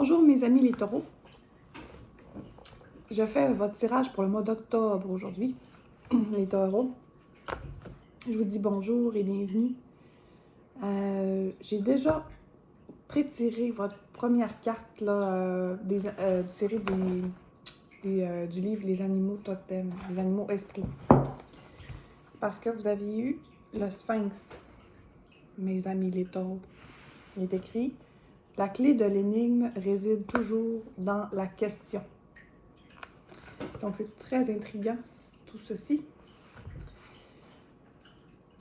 Bonjour mes amis les taureaux. Je fais votre tirage pour le mois d'octobre aujourd'hui, les taureaux. Je vous dis bonjour et bienvenue. J'ai déjà pré-tiré votre première carte là, tirée du livre Les animaux totems, les animaux esprits. Parce que vous avez eu le Sphinx, mes amis les taureaux. Il est écrit: la clé de l'énigme réside toujours dans la question. Donc, c'est très intriguant, tout ceci.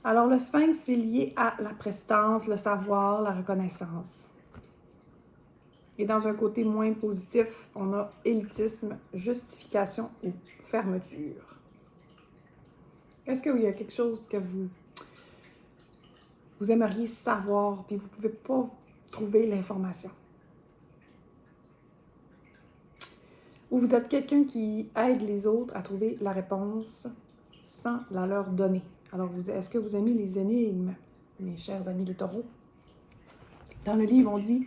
Alors, le Sphinx, c'est lié à la prestance, le savoir, la reconnaissance. Et dans un côté moins positif, on a élitisme, justification ou fermeture. Est-ce qu'il y a quelque chose que vous aimeriez savoir, puis vous ne pouvez pas trouver l'information? Ou vous êtes quelqu'un qui aide les autres à trouver la réponse sans la leur donner? Alors, est-ce que vous aimez les énigmes, mes chers amis les taureaux? Dans le livre, on dit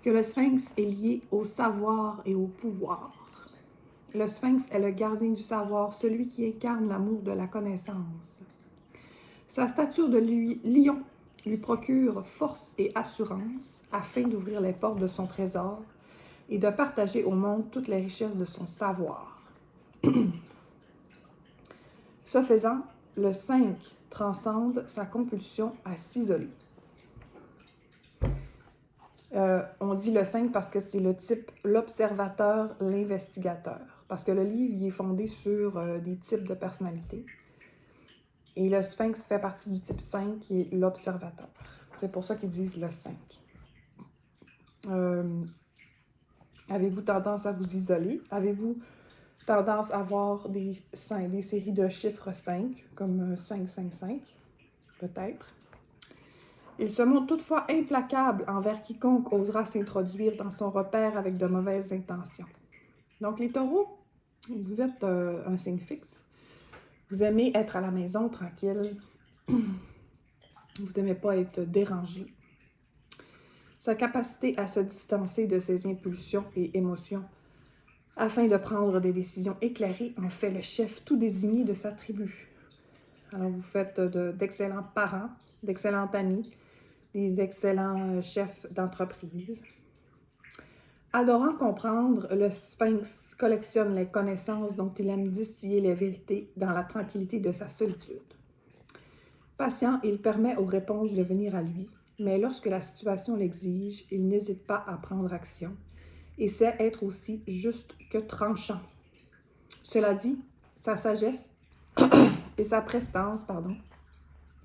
que le Sphinx est lié au savoir et au pouvoir. Le Sphinx est le gardien du savoir, celui qui incarne l'amour de la connaissance. Sa stature de lion lui procure force et assurance afin d'ouvrir les portes de son trésor et de partager au monde toutes les richesses de son savoir. Ce faisant, le 5 transcende sa compulsion à s'isoler. On dit le 5 parce que c'est le type l'observateur, l'investigateur. Parce que le livre il est fondé sur des types de personnalités. Et le Sphinx fait partie du type 5 qui est l'observateur. C'est pour ça qu'ils disent le 5. Avez-vous tendance à vous isoler? Avez-vous tendance à avoir des séries de chiffres 5, comme 555, peut-être? Il se montre toutefois implacable envers quiconque osera s'introduire dans son repère avec de mauvaises intentions. Donc, les taureaux, vous êtes un signe fixe. Vous aimez être à la maison tranquille. Vous n'aimez pas être dérangé. Sa capacité à se distancer de ses impulsions et émotions afin de prendre des décisions éclairées en fait le chef tout désigné de sa tribu. Alors, vous faites d'excellents parents, d'excellents amis, des excellents chefs d'entreprise. Adorant comprendre, le Sphinx collectionne les connaissances dont il aime distiller les vérités dans la tranquillité de sa solitude. Patient, il permet aux réponses de venir à lui, mais lorsque la situation l'exige, il n'hésite pas à prendre action et sait être aussi juste que tranchant. Cela dit, sa sagesse et sa prestance,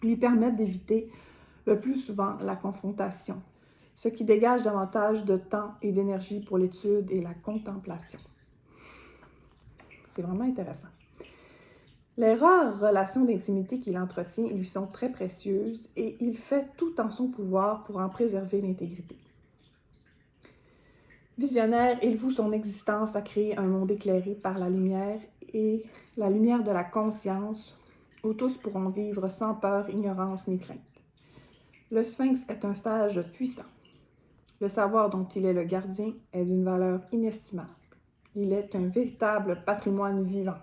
lui permettent d'éviter le plus souvent la confrontation, ce qui dégage davantage de temps et d'énergie pour l'étude et la contemplation. C'est vraiment intéressant. Les rares relations d'intimité qu'il entretient lui sont très précieuses et il fait tout en son pouvoir pour en préserver l'intégrité. Visionnaire, il voue son existence à créer un monde éclairé par la lumière et la lumière de la conscience, où tous pourront vivre sans peur, ignorance ni crainte. Le Sphinx est un sage puissant. Le savoir dont il est le gardien est d'une valeur inestimable. Il est un véritable patrimoine vivant.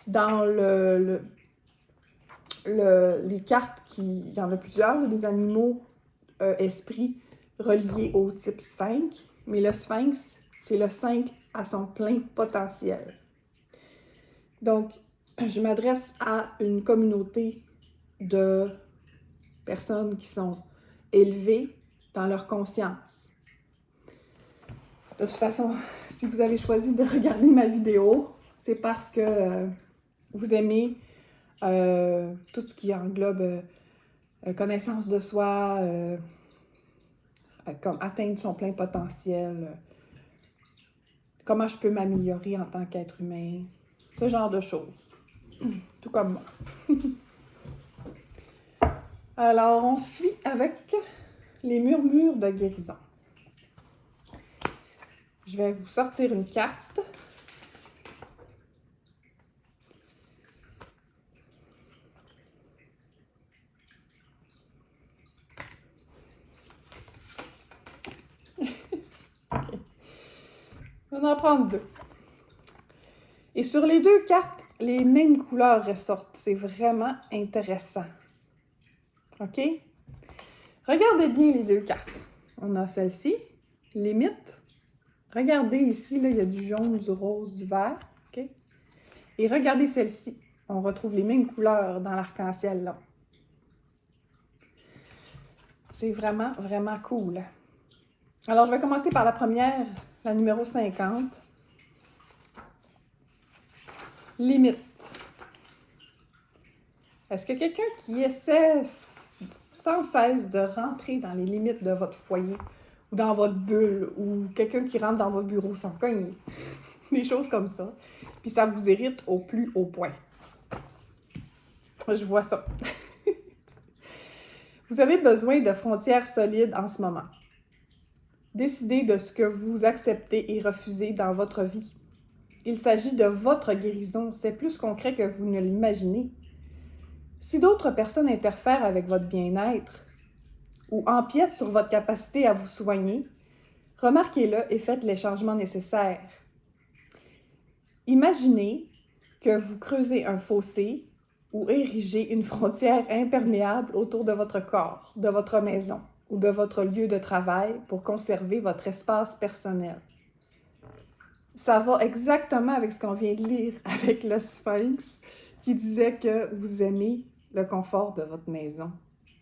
Dans les cartes, il y en a plusieurs, des animaux esprits reliés au type 5, mais le Sphinx, c'est le 5 à son plein potentiel. Donc, je m'adresse à une communauté de personnes qui sont élevées dans leur conscience. De toute façon, si vous avez choisi de regarder ma vidéo, c'est parce que vous aimez tout ce qui englobe connaissance de soi, comme atteindre son plein potentiel, comment je peux m'améliorer en tant qu'être humain, ce genre de choses. Tout comme moi. Alors, on suit avec les murmures de guérison. Je vais vous sortir une carte. Je vais en prendre deux. Et sur les deux cartes, les mêmes couleurs ressortent. C'est vraiment intéressant. OK? Regardez bien les deux cartes. On a celle-ci, limite. Regardez ici, là, il y a du jaune, du rose, du vert. OK? Et regardez celle-ci. On retrouve les mêmes couleurs dans l'arc-en-ciel, là. C'est vraiment, vraiment cool. Alors, je vais commencer par la première, la numéro 50. Limite. Est-ce que quelqu'un qui essaie sans cesse de rentrer dans les limites de votre foyer ou dans votre bulle ou quelqu'un qui rentre dans votre bureau sans cogner? Des choses comme ça. Puis ça vous irrite au plus haut point. Je vois ça. Vous avez besoin de frontières solides en ce moment. Décidez de ce que vous acceptez et refusez dans votre vie. Il s'agit de votre guérison. C'est plus concret que vous ne l'imaginez. Si d'autres personnes interfèrent avec votre bien-être ou empiètent sur votre capacité à vous soigner, remarquez-le et faites les changements nécessaires. Imaginez que vous creusez un fossé ou érigez une frontière imperméable autour de votre corps, de votre maison ou de votre lieu de travail pour conserver votre espace personnel. Ça va exactement avec ce qu'on vient de lire avec le Sphinx qui disait que vous aimez le confort de votre maison.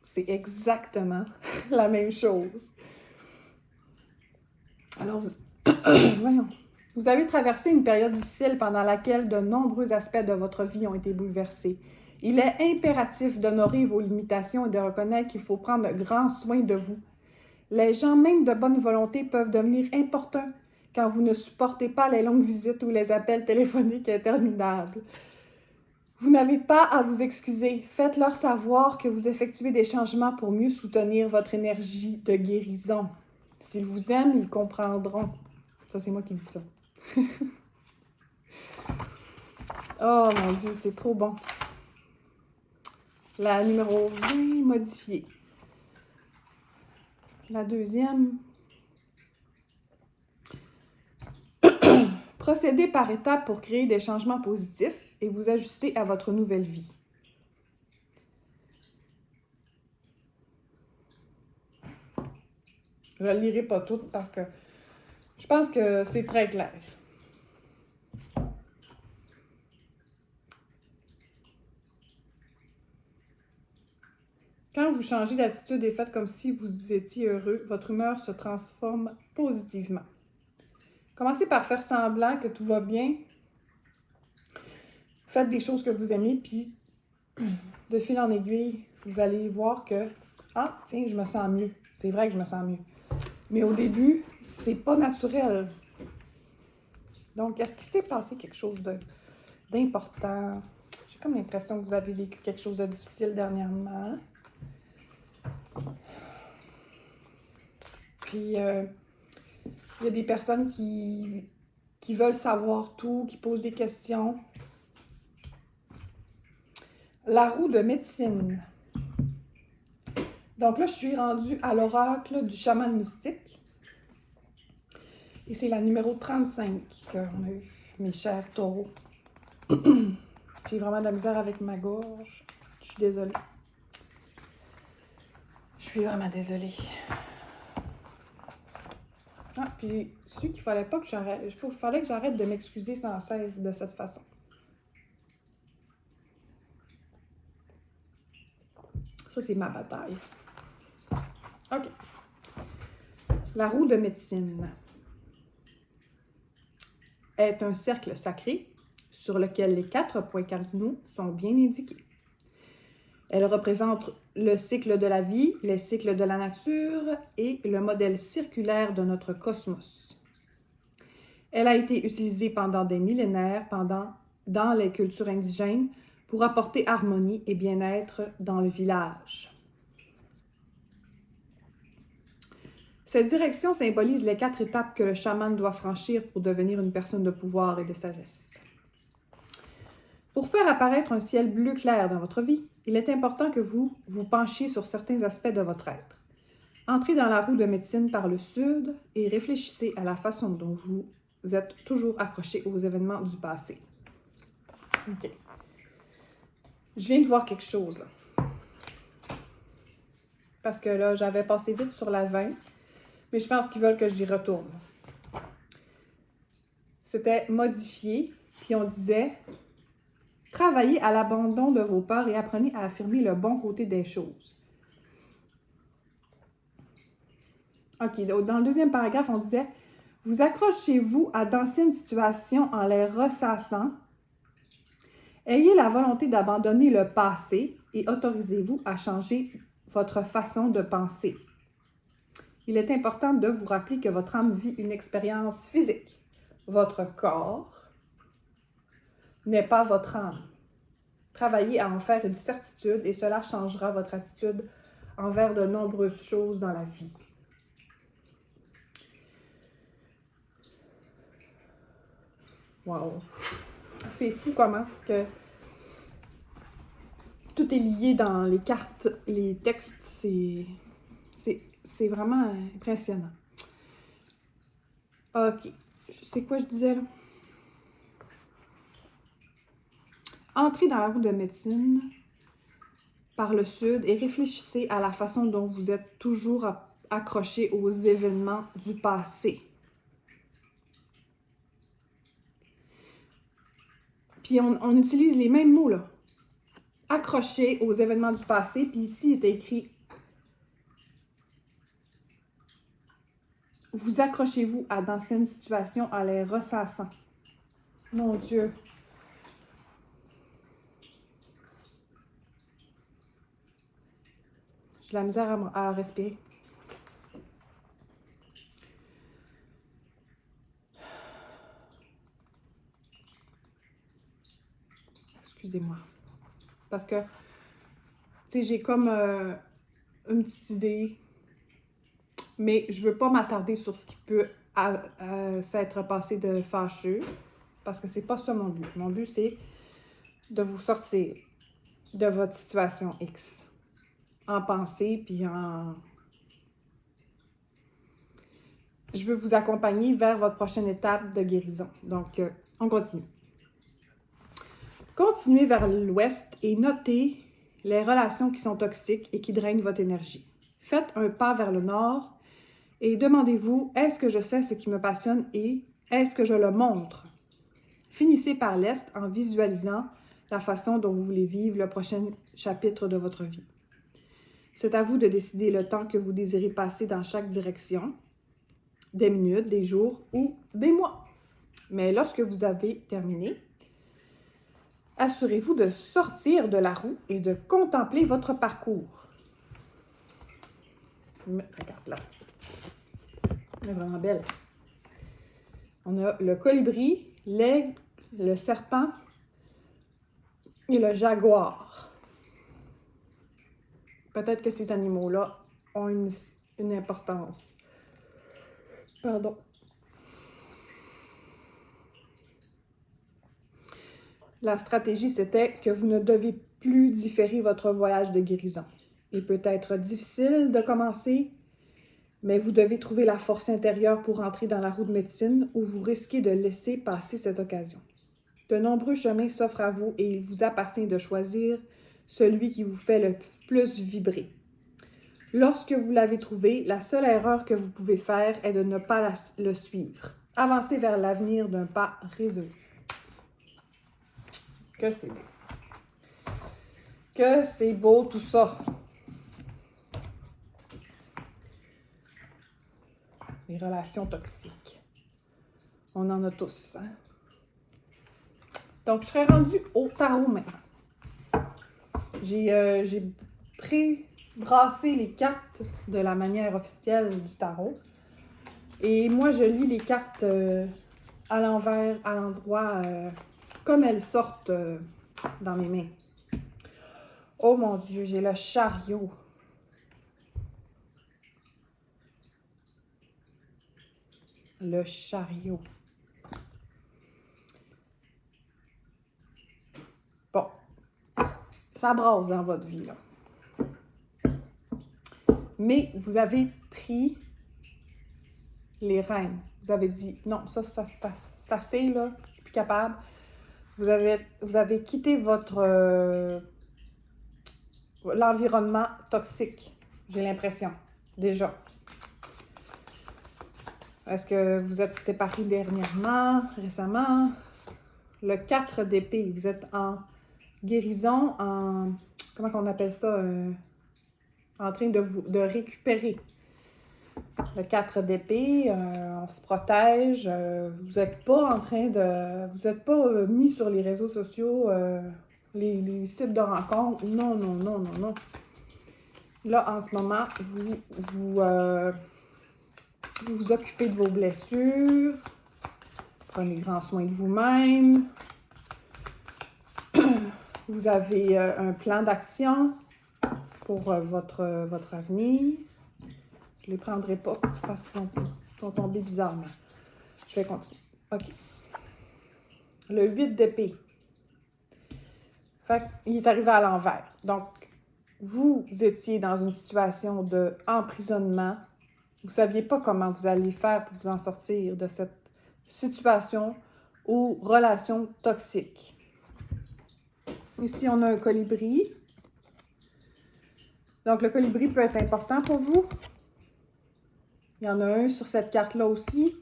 C'est exactement la même chose. Alors, voyons. Vous avez traversé une période difficile pendant laquelle de nombreux aspects de votre vie ont été bouleversés. Il est impératif d'honorer vos limitations et de reconnaître qu'il faut prendre grand soin de vous. Les gens, même de bonne volonté, peuvent devenir importuns quand vous ne supportez pas les longues visites ou les appels téléphoniques interminables. Vous n'avez pas à vous excuser. Faites-leur savoir que vous effectuez des changements pour mieux soutenir votre énergie de guérison. S'ils vous aiment, ils comprendront. Ça, c'est moi qui dis ça. Oh mon Dieu, c'est trop bon. La numéro 20, modifiée. La deuxième. Procédez par étapes pour créer des changements positifs et vous ajuster à votre nouvelle vie. Je ne la lirai pas toute parce que je pense que c'est très clair. Quand vous changez d'attitude et faites comme si vous étiez heureux, votre humeur se transforme positivement. Commencez par faire semblant que tout va bien. Faites des choses que vous aimez, puis de fil en aiguille, vous allez voir que « Ah, tiens, je me sens mieux. » C'est vrai que je me sens mieux. Mais au début, c'est pas naturel. Donc, est-ce qu'il s'est passé quelque chose d'important? J'ai comme l'impression que vous avez vécu quelque chose de difficile dernièrement. Puis, il y a des personnes qui veulent savoir tout, qui posent des questions. La roue de médecine. Donc là, je suis rendue à l'oracle du chaman mystique. Et c'est la numéro 35 qu'on a eu, mes chers taureaux. J'ai vraiment de la misère avec ma gorge. Je suis désolée. Je suis vraiment désolée. Ah, puis j'ai su qu'il fallait pas que j'arrête. Il fallait que j'arrête de m'excuser sans cesse de cette façon. Ça, c'est ma bataille. OK. La roue de médecine est un cercle sacré sur lequel les 4 points cardinaux sont bien indiqués. Elle représente le cycle de la vie, les cycles de la nature et le modèle circulaire de notre cosmos. Elle a été utilisée pendant des millénaires dans les cultures indigènes pour apporter harmonie et bien-être dans le village. Cette direction symbolise les 4 étapes que le chaman doit franchir pour devenir une personne de pouvoir et de sagesse. Pour faire apparaître un ciel bleu clair dans votre vie, il est important que vous vous penchiez sur certains aspects de votre être. Entrez dans la roue de médecine par le sud et réfléchissez à la façon dont vous vous êtes toujours accroché aux événements du passé. OK. Je viens de voir quelque chose, là. Parce que là, j'avais passé vite sur la 20, mais je pense qu'ils veulent que j'y retourne. C'était modifié, puis on disait « Travaillez à l'abandon de vos peurs et apprenez à affirmer le bon côté des choses. » OK, dans le deuxième paragraphe, on disait « Vous accrochez-vous à d'anciennes situations en les ressassant. Ayez la volonté d'abandonner le passé et autorisez-vous à changer votre façon de penser. Il est important de vous rappeler que votre âme vit une expérience physique. Votre corps n'est pas votre âme. Travaillez à en faire une certitude et cela changera votre attitude envers de nombreuses choses dans la vie. » Wow! C'est fou comment que tout est lié dans les cartes, les textes, c'est vraiment impressionnant. OK. C'est quoi je disais là? Entrez dans la roue de médecine par le sud et réfléchissez à la façon dont vous êtes toujours accroché aux événements du passé. Puis on utilise les mêmes mots là. Accroché aux événements du passé, puis ici il est écrit vous accrochez-vous à d'anciennes situations en les ressassant. Mon Dieu! J'ai de la misère à respirer. Excusez-moi. Parce que, tu sais, j'ai comme une petite idée, mais je veux pas m'attarder sur ce qui peut s'être passé de fâcheux, parce que c'est pas ça mon but. Mon but, c'est de vous sortir de votre situation X en pensée, puis en... Je veux vous accompagner vers votre prochaine étape de guérison. Donc, on continue. Continuez vers l'ouest et notez les relations qui sont toxiques et qui drainent votre énergie. Faites un pas vers le nord et demandez-vous, est-ce que je sais ce qui me passionne et est-ce que je le montre? Finissez par l'est en visualisant la façon dont vous voulez vivre le prochain chapitre de votre vie. C'est à vous de décider le temps que vous désirez passer dans chaque direction, des minutes, des jours ou des mois. Mais lorsque vous avez terminé, assurez-vous de sortir de la roue et de contempler votre parcours. Regarde là. Elle est vraiment belle. On a le colibri, l'aigle, le serpent et le jaguar. Peut-être que ces animaux-là ont une importance. Pardon. La stratégie, c'était que vous ne devez plus différer votre voyage de guérison. Il peut être difficile de commencer, mais vous devez trouver la force intérieure pour entrer dans la roue de médecine ou vous risquez de laisser passer cette occasion. De nombreux chemins s'offrent à vous et il vous appartient de choisir celui qui vous fait le plus vibrer. Lorsque vous l'avez trouvé, la seule erreur que vous pouvez faire est de ne pas le suivre. Avancez vers l'avenir d'un pas résolu. Que c'est beau. Que c'est beau tout ça. Les relations toxiques. On en a tous. Hein? Donc, je serais rendue au tarot maintenant. J'ai pré-brassé les cartes de la manière officielle du tarot. Et moi, je lis les cartes à l'envers, à l'endroit, comme elles sortent dans mes mains. Oh mon Dieu, j'ai le chariot. Le chariot. Bon, ça brasse dans votre vie, là. Mais vous avez pris les reines. Vous avez dit, non, ça c'est assez, là, je suis plus capable. Vous avez quitté l'environnement toxique, j'ai l'impression, déjà. Est-ce que vous êtes séparés dernièrement, récemment? Le 4 d'épée, vous êtes en guérison, comment on appelle ça? En train de récupérer. Le 4 d'épée, on se protège. Vous n'êtes pas en train de... Vous n'êtes pas mis sur les réseaux sociaux, les sites de rencontres. Non, non, non, non, non. Là, en ce moment, vous vous occupez de vos blessures. Prenez grand soin de vous-même. Vous avez un plan d'action pour votre avenir. Je ne les prendrai pas parce qu'ils sont tombés bizarrement. Je vais continuer. OK. Le 8 d'épée. Fait qu'il est arrivé à l'envers. Donc, vous étiez dans une situation d'emprisonnement. Vous ne saviez pas comment vous alliez faire pour vous en sortir de cette situation ou relation toxique. Ici, on a un colibri. Donc, le colibri peut être important pour vous. Il y en a un sur cette carte-là aussi.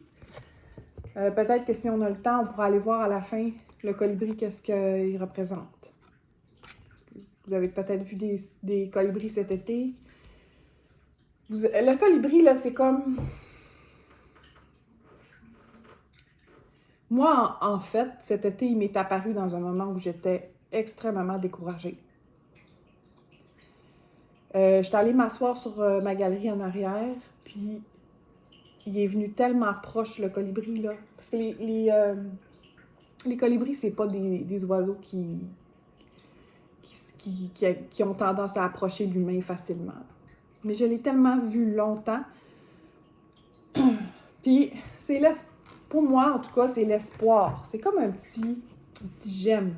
Peut-être que si on a le temps, on pourra aller voir à la fin le colibri, qu'est-ce qu'il représente. Vous avez peut-être vu des colibris cet été. Le colibri, là, c'est comme... Moi, en fait, cet été, il m'est apparu dans un moment où j'étais extrêmement découragée. J'étais allée m'asseoir sur ma galerie en arrière, puis il est venu tellement proche, le colibri, là. Parce que les colibris, c'est pas des oiseaux qui ont tendance à approcher l'humain facilement. Mais je l'ai tellement vu longtemps. Puis, pour moi, en tout cas, c'est l'espoir. C'est comme un petit gemme.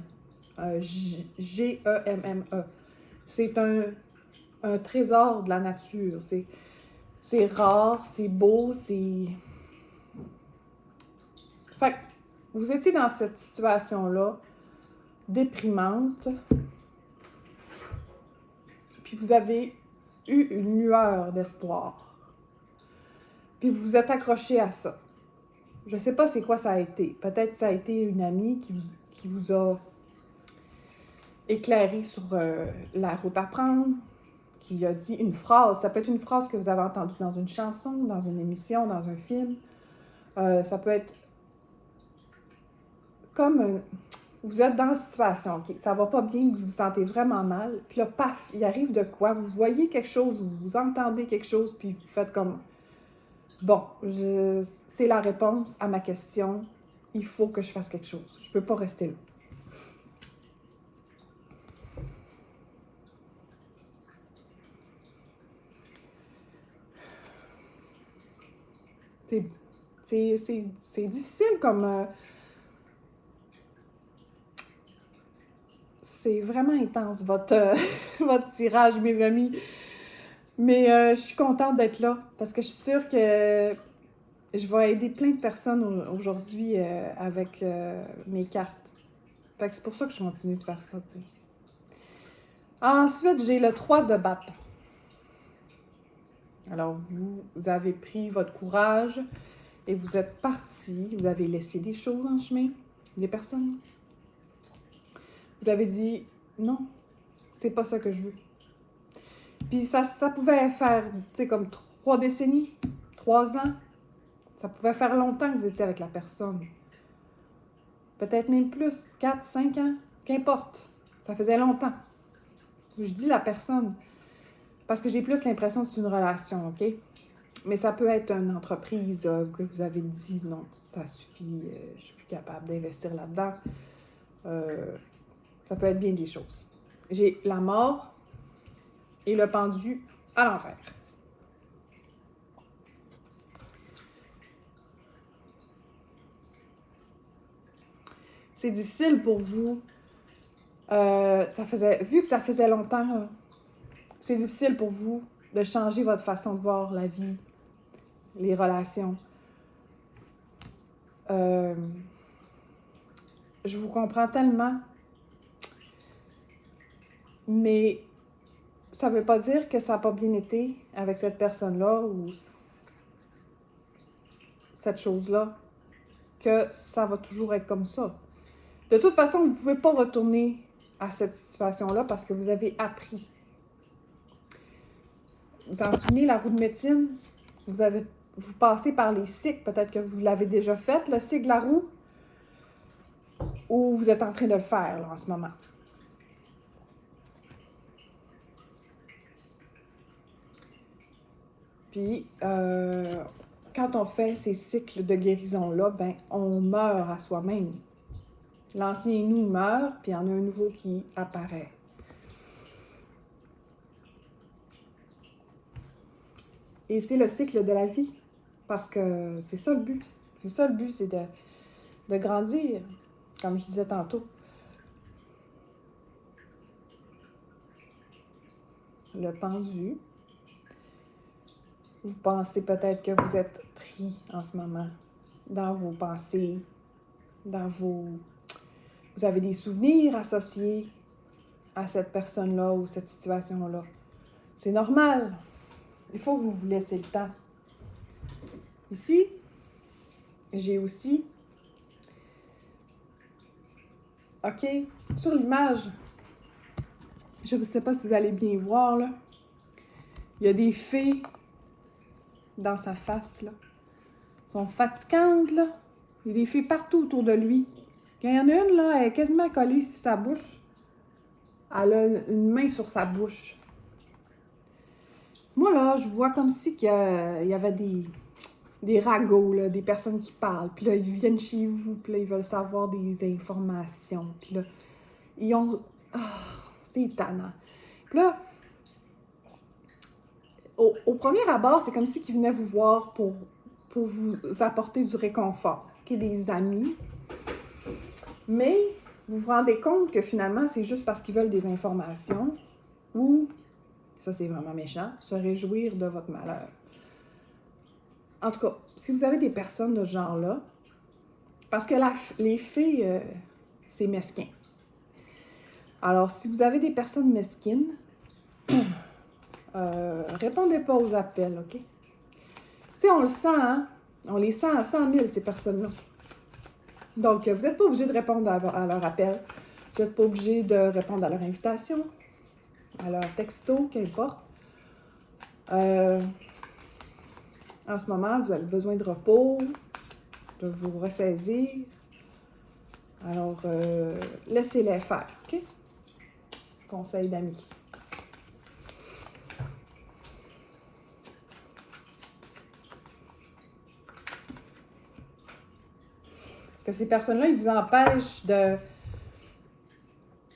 G-E-M-M-E. C'est un trésor de la nature. C'est rare, c'est beau, c'est... Fait que vous étiez dans cette situation-là, déprimante, puis vous avez eu une lueur d'espoir. Puis vous vous êtes accroché à ça. Je sais pas c'est quoi ça a été. Peut-être que ça a été une amie qui vous a éclairé sur la route à prendre, qui a dit une phrase. Ça peut être une phrase que vous avez entendue dans une chanson, dans une émission, dans un film. Ça peut être comme vous êtes dans une situation, OK, ça va pas bien, vous vous sentez vraiment mal, puis là, paf, il arrive de quoi? Vous voyez quelque chose, vous entendez quelque chose, puis vous faites comme, bon, c'est la réponse à ma question, il faut que je fasse quelque chose. Je peux pas rester là. C'est difficile comme... c'est vraiment intense, votre tirage, mes amis. Mais je suis contente d'être là parce que je suis sûre que je vais aider plein de personnes aujourd'hui avec mes cartes. Fait que c'est pour ça que je continue de faire ça, tu sais. Ensuite, j'ai le 3 de bâton. Alors, vous avez pris votre courage et vous êtes parti. Vous avez laissé des choses en chemin, des personnes. Vous avez dit, non, c'est pas ça que je veux. Puis ça pouvait faire, tu sais, comme 3 décennies, 3 ans. Ça pouvait faire longtemps que vous étiez avec la personne. Peut-être même plus, 4, 5 ans, qu'importe. Ça faisait longtemps. Je dis la personne, parce que j'ai plus l'impression que c'est une relation, OK? Mais ça peut être une entreprise que vous avez dit, non, ça suffit, je suis plus capable d'investir là-dedans. Ça peut être bien des choses. J'ai la mort et le pendu à l'envers. C'est difficile pour vous. Vu que ça faisait longtemps, c'est difficile pour vous de changer votre façon de voir la vie, les relations. Je vous comprends tellement, mais ça veut pas dire que ça n'a pas bien été avec cette personne-là ou cette chose-là, que ça va toujours être comme ça. De toute façon, vous ne pouvez pas retourner à cette situation-là parce que vous avez appris. Vous en souvenez, la roue de médecine, vous passez par les cycles, peut-être que vous l'avez déjà fait, le cycle de la roue, ou vous êtes en train de le faire là, en ce moment. Puis, quand on fait ces cycles de guérison-là, ben, on meurt à soi-même. L'ancien nous meurt, puis il y en a un nouveau qui apparaît. Et c'est le cycle de la vie, parce que c'est ça le but. C'est ça le but, c'est de grandir, comme je disais tantôt. Le pendu. Vous pensez peut-être que vous êtes pris en ce moment dans vos pensées, Vous avez des souvenirs associés à cette personne-là ou cette situation-là. C'est normal. Il faut que vous vous laissiez le temps. Ici, j'ai aussi... OK, sur l'image, je ne sais pas si vous allez bien voir, là. Il y a des fées dans sa face, là. Elles sont fatigantes, là. Il y a des fées partout autour de lui. Quand il y en a une, là, elle est quasiment collée sur sa bouche. Elle a une main sur sa bouche. Moi, là, je vois comme si qu'il y avait des ragots, là, des personnes qui parlent. Puis là, ils viennent chez vous, puis là, ils veulent savoir des informations. Puis là, ils ont... c'est étonnant. Puis là, au premier abord, c'est comme si qu'ils venaient vous voir pour vous apporter du réconfort. OK, des amis. Mais vous vous rendez compte que finalement, c'est juste parce qu'ils veulent des informations ou, ça c'est vraiment méchant, se réjouir de votre malheur. En tout cas, si vous avez des personnes de ce genre-là, parce que les fées, c'est mesquin. Alors, si vous avez des personnes mesquines, répondez pas aux appels, OK? Tu sais, on le sent, hein? On les sent à 100 000, ces personnes-là. Donc, vous n'êtes pas obligé de répondre à leur appel. Vous n'êtes pas obligé de répondre à leur invitation, à leur texto, qu'importe. En ce moment, vous avez besoin de repos, de vous ressaisir. Alors, laissez-les faire, OK? Conseil d'amis. Parce que ces personnes-là, ils vous empêchent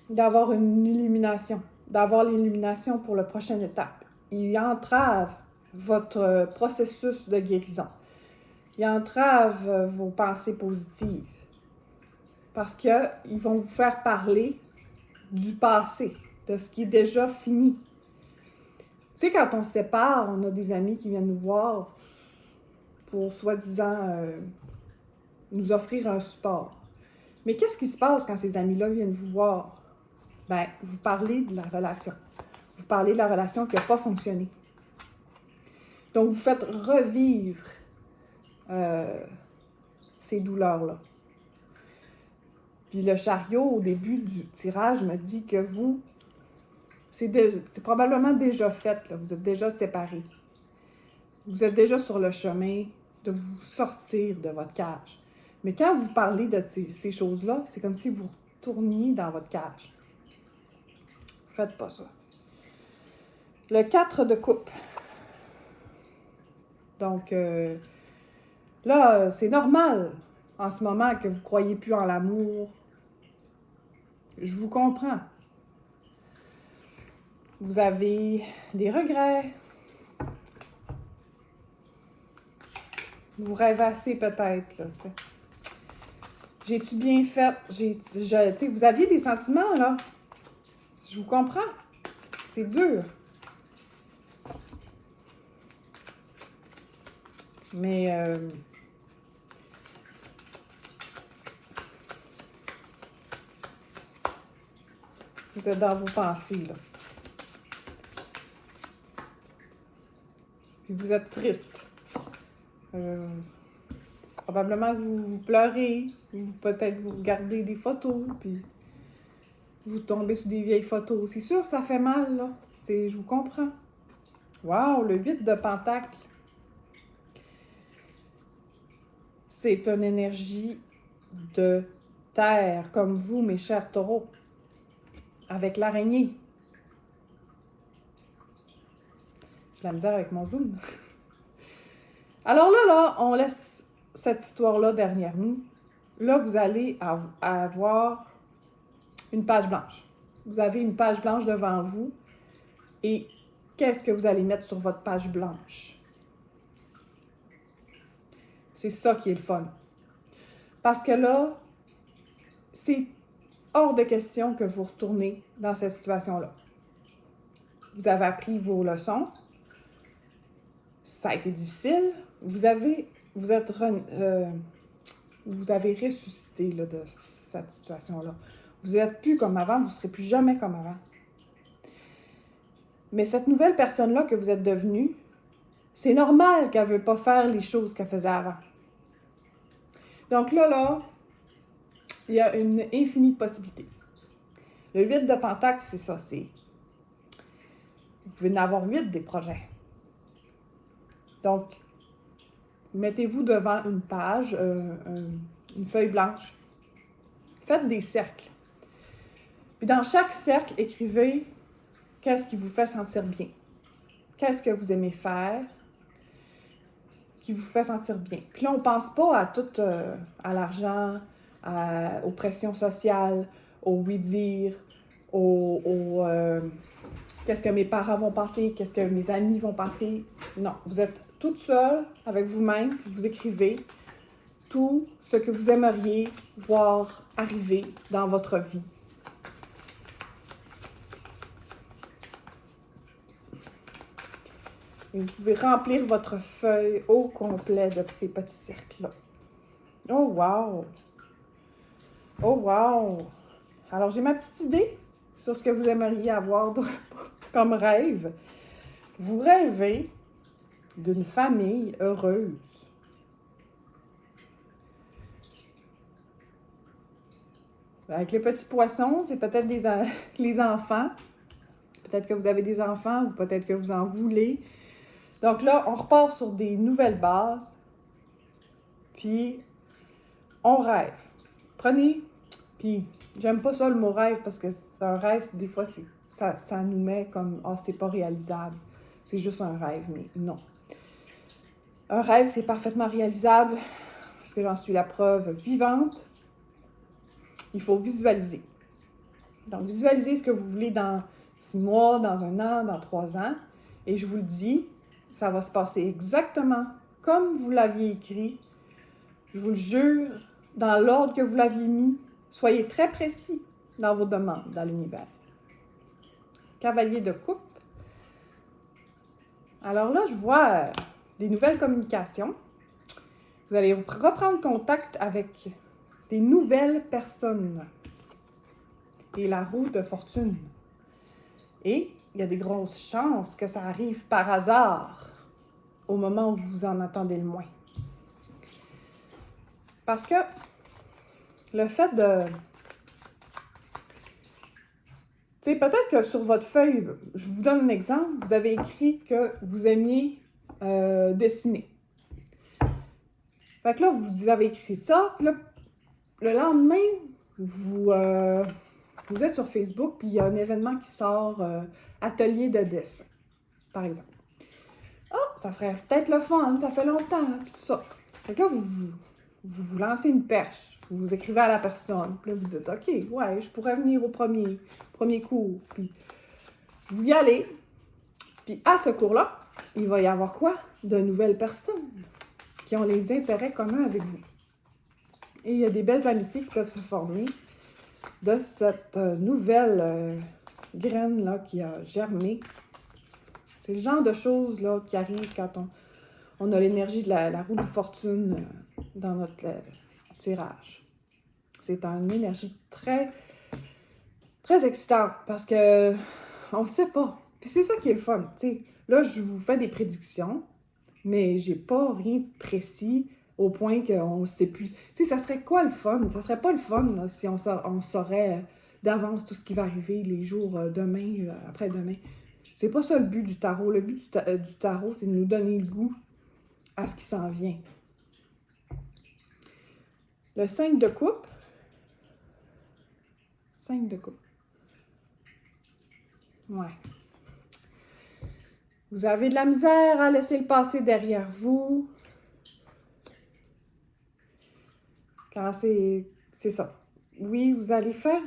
d'avoir une illumination, d'avoir l'illumination pour la prochaine étape. Ils entravent votre processus de guérison. Ils entravent vos pensées positives. Parce qu'ils vont vous faire parler du passé, de ce qui est déjà fini. Tu sais, quand on se sépare, on a des amis qui viennent nous voir pour, soi-disant, nous offrir un support. Mais qu'est-ce qui se passe quand ces amis-là viennent vous voir? Ben, vous parlez de la relation. Vous parlez de la relation qui n'a pas fonctionné. Donc, vous faites revivre ces douleurs-là. Puis le chariot, au début du tirage, me dit que vous, c'est probablement déjà fait, là. Vous êtes déjà séparés. Vous êtes déjà sur le chemin de vous sortir de votre cage. Mais quand vous parlez de ces choses-là, c'est comme si vous retourniez dans votre cage. Faites pas ça. Le 4 de coupe. Donc, là, c'est normal en ce moment que vous ne croyez plus en l'amour. Je vous comprends. Vous avez des regrets. Vous rêvassez peut-être, là. J'ai-tu bien fait? Vous aviez des sentiments, là. Je vous comprends. C'est dur. Mais Vous êtes dans vos pensées, là. Puis vous êtes triste. Probablement que vous pleurez, ou peut-être vous regardez des photos, puis vous tombez sur des vieilles photos. C'est sûr, ça fait mal, là. Je vous comprends. Wow, le 8 de Pentacle. C'est une énergie de terre, comme vous, mes chers taureaux, avec l'araignée. J'ai de la misère avec mon zoom. Alors là, on laisse cette histoire-là derrière nous. Là, vous allez avoir une page blanche. Vous avez une page blanche devant vous. Et qu'est-ce que vous allez mettre sur votre page blanche? C'est ça qui est le fun. Parce que là, c'est hors de question que vous retournez dans cette situation-là. Vous avez appris vos leçons. Ça a été difficile. Vous avez ressuscité là, de cette situation-là. Vous n'êtes plus comme avant, vous ne serez plus jamais comme avant. Mais cette nouvelle personne-là que vous êtes devenue, c'est normal qu'elle ne veut pas faire les choses qu'elle faisait avant. Donc là, il y a une infinie de possibilités. Le 8 de Pentacle, c'est ça, vous pouvez en avoir 8 des projets. Donc, mettez-vous devant une page, une feuille blanche. Faites des cercles. Puis dans chaque cercle, écrivez qu'est-ce qui vous fait sentir bien. Qu'est-ce que vous aimez faire qui vous fait sentir bien. Puis là, on ne pense pas à tout, à l'argent, aux pressions sociales, au oui-dire, qu'est-ce que mes parents vont penser, qu'est-ce que mes amis vont penser. Non, vous êtes toute seule avec vous-même, vous écrivez tout ce que vous aimeriez voir arriver dans votre vie. Et vous pouvez remplir votre feuille au complet de ces petits cercles-là. Oh wow! Oh wow! Alors, j'ai ma petite idée sur ce que vous aimeriez avoir comme rêve. Vous rêvez d'une famille heureuse. Avec les petits poissons, c'est peut-être les enfants. Peut-être que vous avez des enfants ou peut-être que vous en voulez. Donc là, on repart sur des nouvelles bases. Puis, on rêve. Prenez, puis j'aime pas ça le mot rêve parce que c'est un rêve, des fois, ça nous met comme « Ah, c'est pas réalisable. C'est juste un rêve », mais non. Un rêve, c'est parfaitement réalisable parce que j'en suis la preuve vivante. Il faut visualiser. Donc, visualisez ce que vous voulez dans 6 mois, dans 1 an, dans 3 ans. Et je vous le dis, ça va se passer exactement comme vous l'aviez écrit. Je vous le jure, dans l'ordre que vous l'aviez mis. Soyez très précis dans vos demandes dans l'univers. Cavalier de coupe. Alors là, je vois des nouvelles communications. Vous allez reprendre contact avec des nouvelles personnes. Et la roue de fortune. Et il y a des grosses chances que ça arrive par hasard au moment où vous en attendez le moins. Parce que le fait de... Tu sais, peut-être que sur votre feuille, je vous donne un exemple, vous avez écrit que vous aimiez dessiner. Fait que là, vous avez écrit ça, puis là, le lendemain, vous êtes sur Facebook, puis il y a un événement qui sort, atelier de dessin, par exemple. Oh, ça serait peut-être le fun, ça fait longtemps, puis tout ça. Fait que là, vous lancez une perche, vous écrivez à la personne, puis là, vous dites, OK, ouais, je pourrais venir au premier cours, puis vous y allez, puis à ce cours-là, il va y avoir quoi? De nouvelles personnes qui ont les intérêts communs avec vous. Et il y a des belles amitiés qui peuvent se former de cette nouvelle graine-là qui a germé. C'est le genre de choses là, qui arrivent quand on a l'énergie de la roue de fortune dans notre tirage. C'est une énergie très, Très excitant parce que on ne sait pas. Puis c'est ça qui est le fun. T'sais. Là, je vous fais des prédictions, mais j'ai pas rien de précis au point qu'on ne sait plus. Tu sais, ça serait quoi le fun? Ça serait pas le fun là, si on saurait d'avance tout ce qui va arriver les jours demain, après-demain. C'est pas ça le but du tarot. Le but du tarot, c'est de nous donner le goût à ce qui s'en vient. Le 5 de coupe. 5 de coupe. Ouais. Vous avez de la misère à laisser le passé derrière vous. Quand c'est ça. Oui, vous allez faire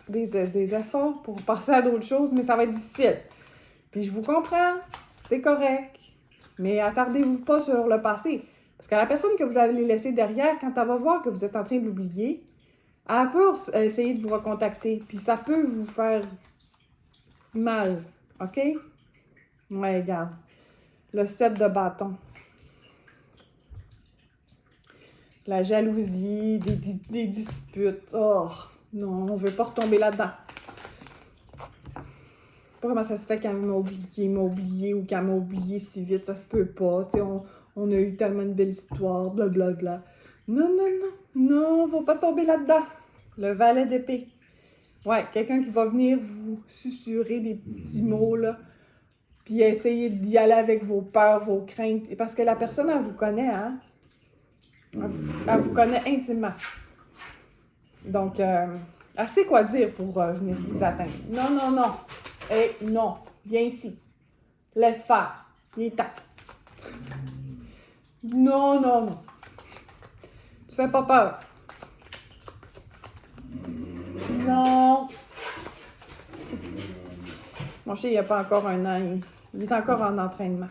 des efforts pour passer à d'autres choses, mais ça va être difficile. Puis je vous comprends, c'est correct. Mais attardez-vous pas sur le passé. Parce que la personne que vous allez laisser derrière, quand elle va voir que vous êtes en train de l'oublier, elle peut essayer de vous recontacter. Puis ça peut vous faire mal. OK? Ouais, regarde. Le 7 de bâton. La jalousie, des disputes. Oh, non, on veut pas retomber là-dedans. Pas comment ça se fait qu'elle m'a oublié ou qu'elle m'a oublié si vite, ça se peut pas. Tu sais, on a eu tellement de belles histoires, blablabla. Non, non, non, non, faut pas tomber là-dedans. Le valet d'épée. Ouais, quelqu'un qui va venir vous susurrer des petits mots, là, puis essayer d'y aller avec vos peurs, vos craintes. Et parce que la personne, elle vous connaît, hein? Elle vous connaît intimement. Donc, elle sait quoi dire pour venir vous atteindre. Non, non, non. Hey, non. Viens ici. Laisse faire. Il est temps. Non, non, non. Tu fais pas peur. Non. Mon chien, il n'a pas encore un an. Il est encore en entraînement.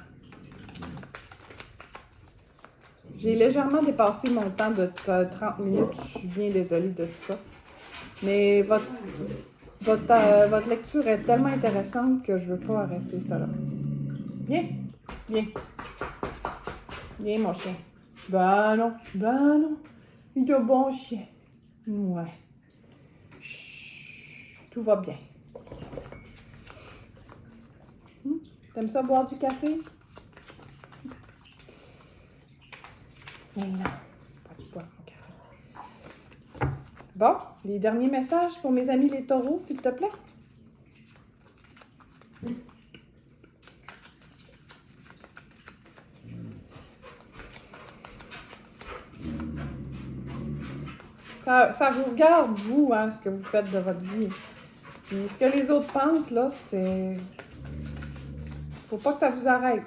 J'ai légèrement dépassé mon temps de 30 minutes. Je suis bien désolée de tout ça. Mais votre lecture est tellement intéressante que je ne veux pas arrêter ça là. Viens. Viens. Viens, mon chien. Ben non. Ben non. Il est un bon chien. Ouais. Chut. Tout va bien. T'aimes ça boire du café? Mais non, pas du boire mon café. Bon, les derniers messages pour mes amis les taureaux, s'il te plaît. Ça vous regarde, vous, hein, ce que vous faites de votre vie. Puis ce que les autres pensent, là, c'est... Faut pas que ça vous arrête.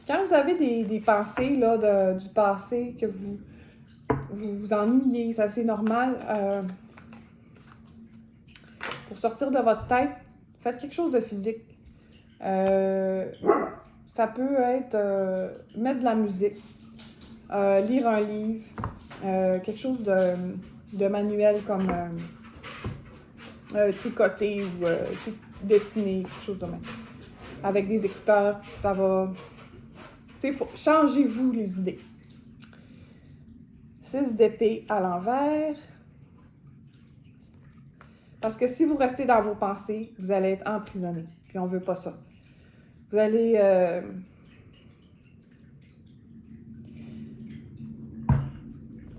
Quand vous avez des pensées, là, du passé, que vous ennuyez, c'est assez normal. Pour sortir de votre tête, faites quelque chose de physique. Ça peut être mettre de la musique, lire un livre, quelque chose de manuel comme tricoter ou dessiner, quelque chose de même. Avec des écouteurs, ça va... Changez-vous les idées. 6 d'épée à l'envers. Parce que si vous restez dans vos pensées, vous allez être emprisonné. Puis on veut pas ça. Vous allez...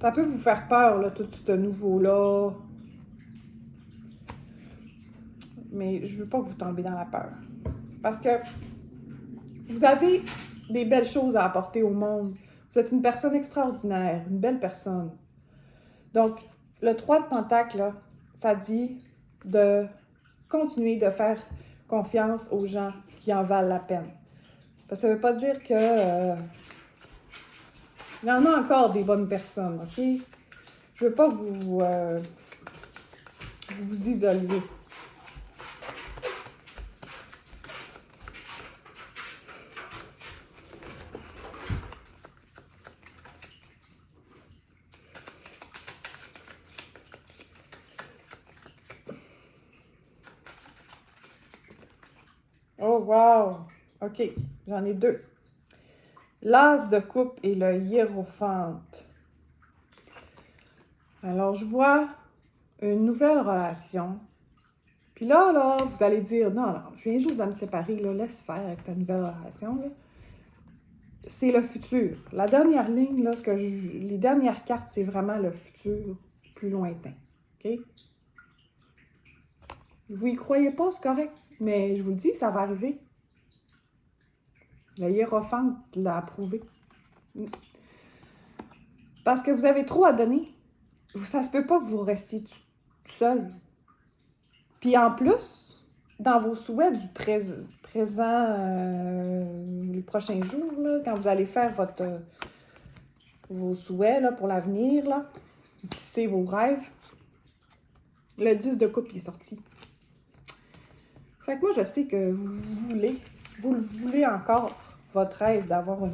Ça peut vous faire peur, là, tout ce nouveau-là. Mais je veux pas que vous tombiez dans la peur. Parce que vous avez des belles choses à apporter au monde. Vous êtes une personne extraordinaire, une belle personne. Donc, le 3 de Pentacle, là, ça dit de continuer de faire confiance aux gens qui en valent la peine. Parce que ça ne veut pas dire que... il y en a encore des bonnes personnes, OK? Je veux pas que vous isoliez. Oh, wow! OK, j'en ai 2. L'as de coupe et le hiérophante. Alors, je vois une nouvelle relation. Puis là, vous allez dire, non, je viens juste de me séparer, là, laisse faire avec ta nouvelle relation, là. C'est le futur. La dernière ligne, là, les dernières cartes, c'est vraiment le futur plus lointain. OK? Vous y croyez pas, c'est correct. Mais je vous le dis, ça va arriver. Le hiérophante l'a approuvé. Parce que vous avez trop à donner. Ça se peut pas que vous restiez tout seul. Puis en plus, dans vos souhaits du présent, les prochains jours, là, quand vous allez faire vos souhaits là, pour l'avenir, là, tisser vos rêves, le 10 de coupe est sorti. Fait que moi, je sais que vous le voulez encore, votre rêve d'avoir une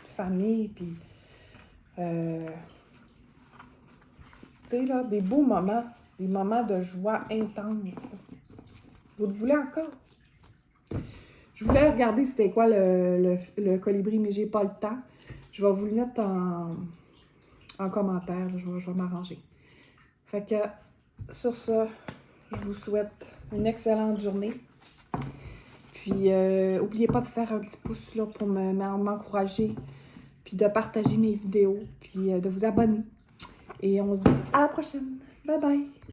famille, puis, tu sais, là, des beaux moments, des moments de joie intense. Vous le voulez encore? Je voulais regarder c'était quoi le colibri, mais j'ai pas le temps. Je vais vous le mettre en commentaire, là, je vais m'arranger. Fait que, sur ce, je vous souhaite une excellente journée. Puis, n'oubliez pas de faire un petit pouce là, pour m'encourager, puis de partager mes vidéos, puis de vous abonner. Et on se dit à la prochaine. Bye bye!